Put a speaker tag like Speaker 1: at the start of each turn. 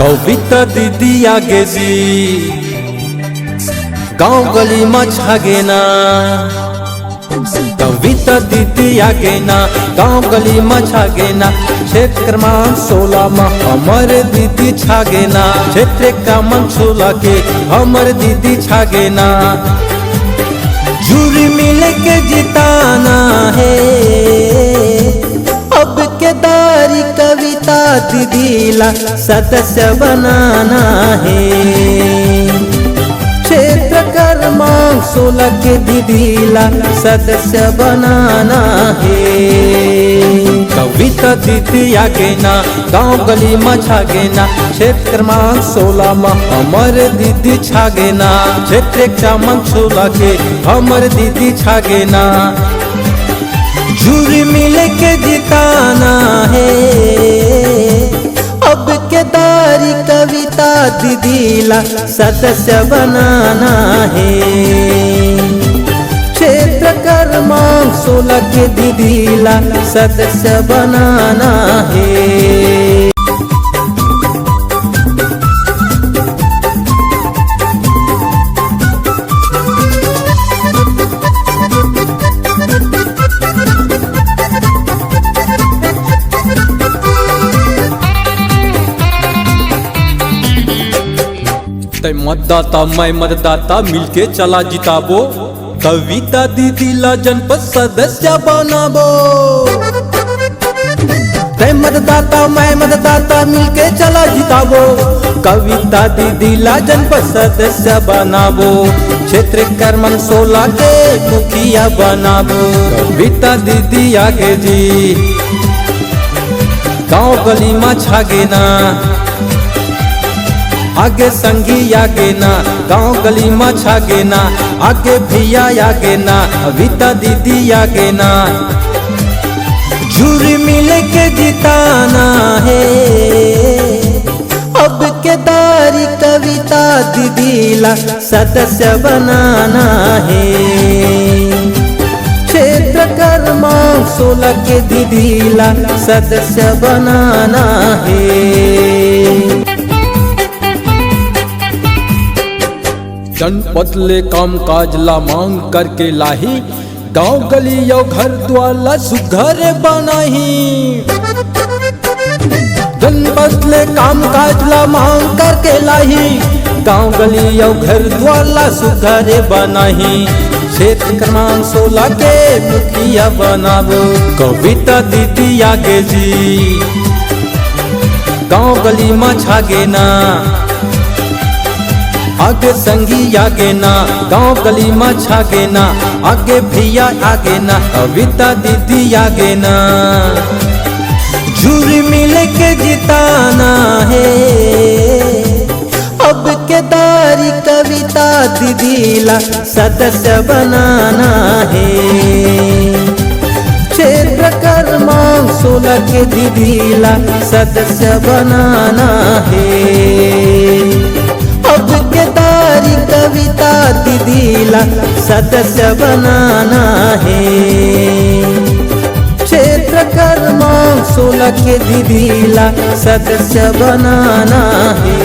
Speaker 1: कविता दीदी आगे जी गाँव गली में छागे ना। कविता दीदी आगे ना गाँव गली में छागे ना। क्षेत्र क्रमांक 16 में हमारे दीदी छागे ना। क्षेत्र क्रमांक 16 के हमारे दीदी छागे ना। जूरी मिल के जिताना है अब के दारी कविता दीदीला सदस्य बनाना है। क्षेत्र क्रमांक 16 के दीदीला सदस्य बनाना है। कविता दीदी आगे ना गाँव गली में छागे ना। क्षेत्र क्रमांक 16 में हमारे दीदी छागे ना। क्षेत्र क्रमांक 16 के हमारे दीदी छागे ना। जूरी मिल के जिताना है अब के दारी कविता दीदीला सदस्य बनाना है। क्षेत्र क्रमांक 16 के दीदीला सदस्य बनाना है। मतदाता मैं मतदाता मिलके चला जिताबो। कविता दीदीला जनपद सदस्य बनाबो। मतदाता मैं मतदाता मिलके चला जिताबो। कविता दीदीला जनपद सदस्य बनाबो। क्षेत्र क्रमांक 16 के मुखिया बनाबो। कविता दीदी आगे जी गाँव गली में छागे ना। आगे संगी आगे ना गाँव गली में छागे ना। आगे भैया आगे ना कविता दीदी आगे ना। जूरी मिल के जिताना है अब के दारी कविता दीदीला सदस्य बनाना है। क्षेत्र क्रमांक 16 के दीदीला सदस्य बनाना है। जनपद ले काम काज ला मांग करके लाही। गाँव गली यो घर द्वार सुघर बनाही। जनपद ले काम काज ला मांग करके लाही। गाँव गली यो घर द्वार सुघर बनाही। क्षेत्र क्रमांक 16 के मुखिया बनाबो। कविता दीदी आगे जी गाँव गली में छागे ना। आगे संगी आगे ना गाँव गली में छागे ना। आगे भैया आगे ना कविता दीदी आगे ना। जूरी मिल के जिताना है अब के दारी कविता दीदीला सदस्य बनाना है। क्षेत्र क्रमांक 16 के दीदीला सदस्य बनाना है। अब के दारी कविता दीदीला सदस्य बनाना है। क्षेत्र क्रमांक 16 के दीदीला सदस्य बनाना है।